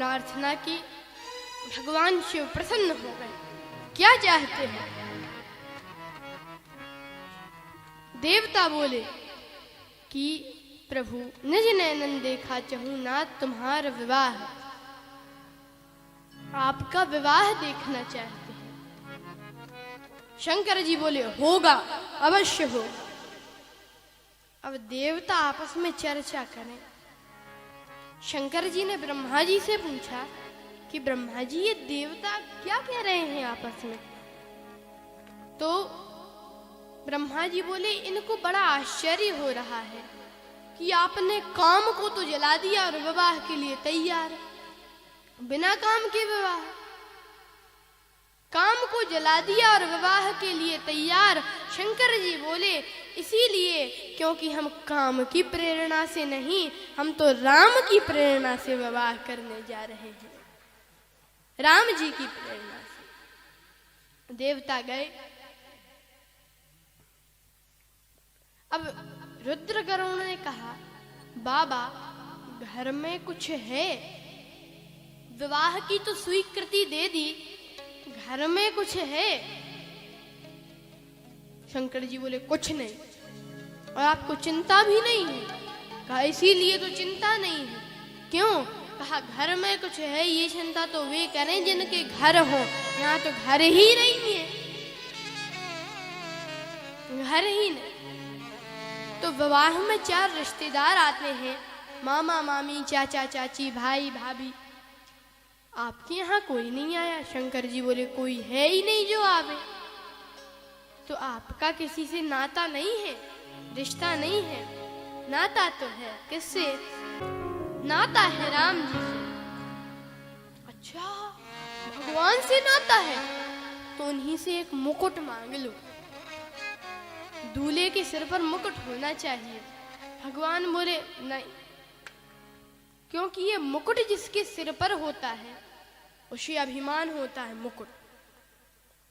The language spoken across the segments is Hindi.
प्रार्थना की। भगवान शिव प्रसन्न हो गए। क्या चाहते हैं? देवता बोले कि प्रभु निज नैनन देखा चहु नाथ तुम्हार विवाह, आपका विवाह देखना चाहते हैं। शंकर जी बोले होगा, अवश्य होगा। अब देवता आपस में चर्चा करें। शंकर जी ने ब्रह्मा जी से पूछा कि ब्रह्मा जी ये देवता क्या कह रहे हैं आपस में? तो ब्रह्मा जी बोले इनको बड़ा आश्चर्य हो रहा है कि आपने काम को तो जला दिया और विवाह के लिए तैयार, बिना काम के विवाह, काम को जला दिया और विवाह के लिए तैयार। शंकर जी बोले इसीलिए क्योंकि हम काम की प्रेरणा से नहीं, हम तो राम की प्रेरणा से विवाह करने जा रहे हैं, राम जी की प्रेरणा से। देवता गए। अब रुद्र गरुड़ ने कहा बाबा घर में कुछ है, विवाह की तो स्वीकृति दे दी, घर में कुछ है? शंकर जी बोले कुछ नहीं, और आपको चिंता भी नहीं है? कहा इसीलिए तो चिंता नहीं है। क्यों? कहा घर में कुछ है, ये चिंता तो वे करें जिनके घर हो, यहाँ तो घर ही नहीं है, घर ही नहीं। तो विवाह में 4 रिश्तेदार आते हैं, मामा मामी चाचा चाची भाई भाभी, आपके यहाँ कोई नहीं आया? शंकर जी बोले कोई है ही नहीं जो आवे। तो आपका किसी से नाता नहीं है, रिश्ता नहीं है? नाता तो है। किससे? नाता है राम जी से। अच्छा भगवान से नाता है, तो उन्हीं से एक मुकुट मांग लो, दूल्हे के सिर पर मुकुट होना चाहिए। भगवान बोले नहीं, क्योंकि ये मुकुट जिसके सिर पर होता है उसे अभिमान होता है मुकुट,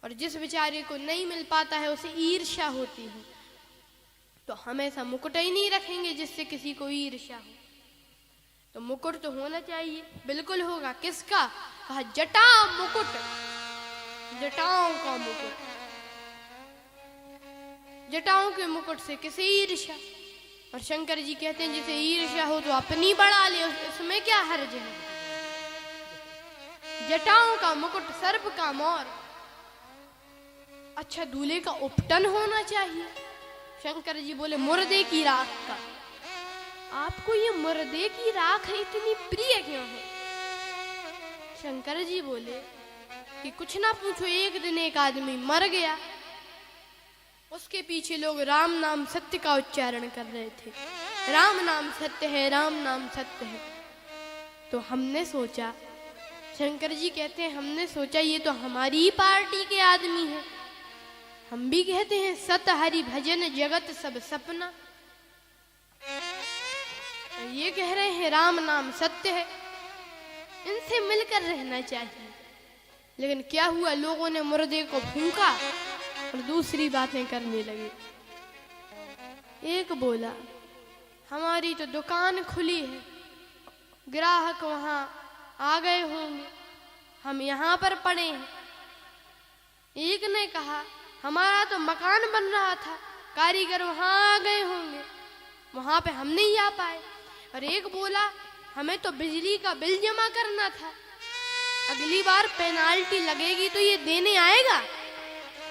और जिस बेचारे को नहीं मिल पाता है उसे ईर्ष्या होती है। तो हमेशा मुकुट ही नहीं रखेंगे जिससे किसी को ईर्ष्या हो। तो मुकुट तो होना चाहिए। बिल्कुल होगा। किसका? कहा जटा मुकुट, जटाओं का मुकुट। जटाओं के मुकुट से किसे ईर्ष्या? और शंकर जी कहते हैं जिसे ईर्ष्या हो तो अपनी बढ़ा ले, उसमें क्या हर्ज है? जटाओं का मुकुट, सर्प का मोर। अच्छा दूल्हे का उपटन होना चाहिए। शंकर जी बोले मुर्दे की राख का। आपको ये मुर्दे की राख इतनी प्रिय क्यों है? शंकर जी बोले कि कुछ ना पूछो, एक दिन एक आदमी मर गया, उसके पीछे लोग राम नाम सत्य का उच्चारण कर रहे थे, राम नाम सत्य है, राम नाम सत्य है। तो हमने सोचा, शंकर जी कहते हैं हमने सोचा ये तो हमारी ही पार्टी के आदमी है। हम भी कहते हैं सत हरि भजन जगत सब सपना, ये कह रहे हैं राम नाम सत्य है, इनसे मिलकर रहना चाहिए। लेकिन क्या हुआ, लोगों ने मुर्दे को फूंका और दूसरी बातें करने लगे। एक बोला हमारी तो दुकान खुली है, ग्राहक वहां आ गए होंगे, हम यहाँ पर पड़े हैं। एक ने कहा हमारा तो मकान बन रहा था, कारीगर वहां आ गए होंगे, वहां पे हम नहीं आ पाए। और एक बोला हमें तो बिजली का बिल जमा करना था, अगली बार पेनाल्टी लगेगी तो ये देने आएगा।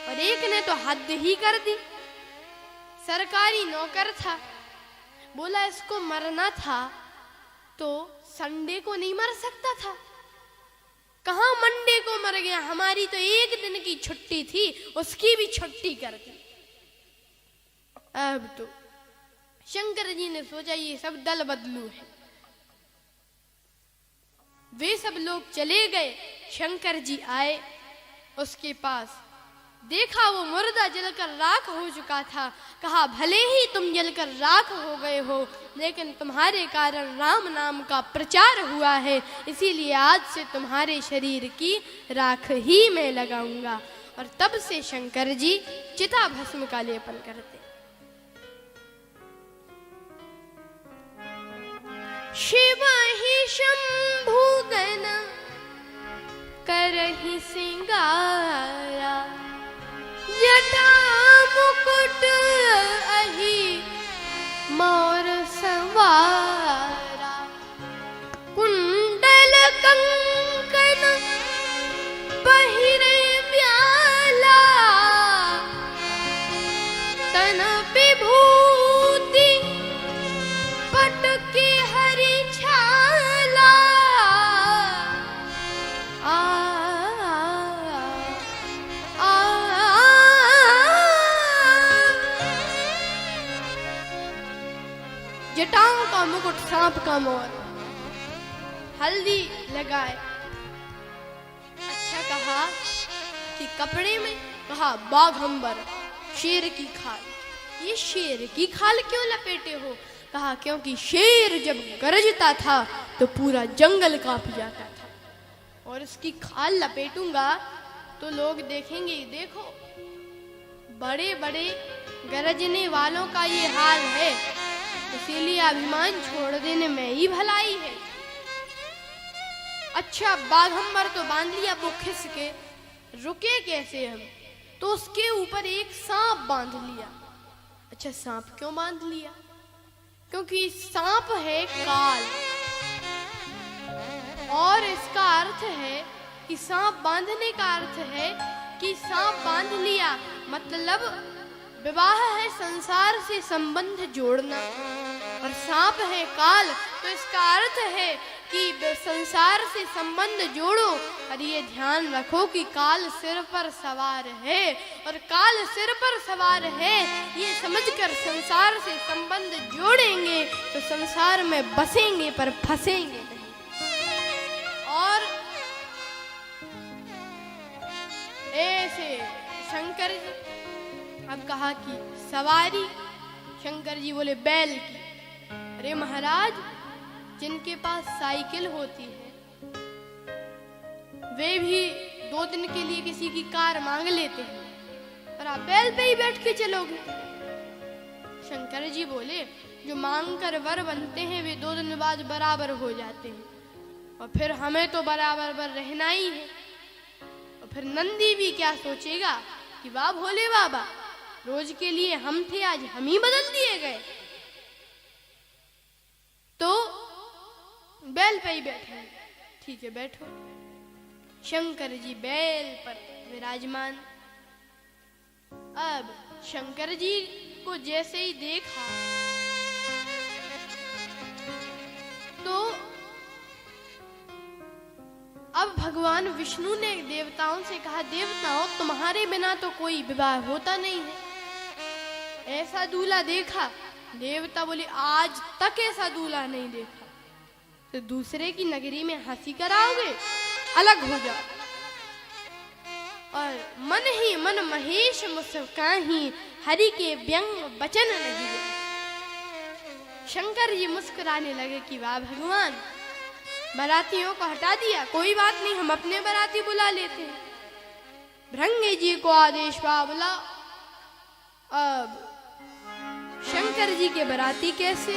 और एक ने तो हद ही कर दी, सरकारी नौकर था, बोला इसको मरना था तो संडे को नहीं मर सकता था, कहां मंडे को मर गया, हमारी तो एक दिन की छुट्टी थी, उसकी भी छुट्टी कर दी। अब तो शंकर जी ने सोचा ये सब दल बदलू है। वे सब लोग चले गए, शंकर जी आए उसके पास, देखा वो मुर्दा जलकर राख हो चुका था। कहा भले ही तुम जलकर राख हो गए हो, लेकिन तुम्हारे कारण राम नाम का प्रचार हुआ है, इसीलिए आज से तुम्हारे शरीर की राख ही मैं लगाऊंगा। और तब से शंकर जी चिता भस्म का लेपन करते। शिव ही शंभु गण जटा मुकुट अहि मोर संवारा, कुंडल कंकन पहिरे ब्याला, तन विभूति पटके हरि छाला। जटाओं का मुकुट सांप का मोर, हल्दी लगाए। अच्छा कहा कि कपड़े में, कहा बाघंबर शेर की खाल। ये शेर की खाल क्यों लपेटे हो? कहा क्योंकि शेर जब गरजता था तो पूरा जंगल कांप जाता था, और इसकी खाल लपेटूंगा तो लोग देखेंगे, देखो बड़े बड़े गरजने वालों का ये हाल है, इसीलिए अभिमान छोड़ देने में ही भलाई है। अच्छा बाघंबर तो बांध लिया, वो खिस के रुके कैसे हम? तो उसके ऊपर एक सांप बांध लिया। अच्छा सांप क्यों बांध लिया? क्योंकि सांप है काल, और इसका अर्थ है कि सांप बांधने का अर्थ है कि सांप बांध लिया, मतलब विवाह है संसार से संबंध जोड़ना, और सांप है काल, तो इसका अर्थ है कि संसार से संबंध जोड़ो। और ये ध्यान रखो कि काल सिर पर सवार है, और काल सिर पर सवार है ये समझकर संसार से संबंध जोड़ेंगे तो संसार में बसेंगे पर फंसेंगे नहीं। और ऐसे शंकर जी, अब कहा कि सवारी, शंकर जी बोले बैल की। अरे महाराज, जिनके पास साइकिल होती है वे भी 2 दिन के लिए किसी की कार मांग लेते हैं, पर आप बैल पे ही बैठ के चलोगे। शंकर जी बोले जो मांग कर वर बनते हैं वे 2 दिन बाद बराबर हो जाते हैं, और फिर हमें तो बराबर बर रहना ही है। और फिर नंदी भी क्या सोचेगा कि वाह भोले बाबा, रोज के लिए हम थे आज हम ही बदल दिए गए। तो बैल पे ही बैठे। ठीक है बैठो। शंकर जी बैल पर विराजमान। अब शंकर जी को जैसे ही देखा तो अब भगवान विष्णु ने देवताओं से कहा, देवताओं तुम्हारे बिना तो कोई विवाह होता नहीं है, ऐसा दूल्हा देखा? देवता बोले आज तक ऐसा दूल्हा नहीं देखा। तो दूसरे की नगरी में हंसी कराओगे, अलग हो जाओ। और मन ही मन महेश मुस्काही, हरि के व्यंग वचन नहीं गए। शंकर जी मुस्कुराने लगे कि वाह भगवान, बारातियों को हटा दिया, कोई बात नहीं हम अपने बाराती बुला लेते हैं। भृंगी जी को आदेश पा बुला। अब शंकर जी के बाराती कैसे?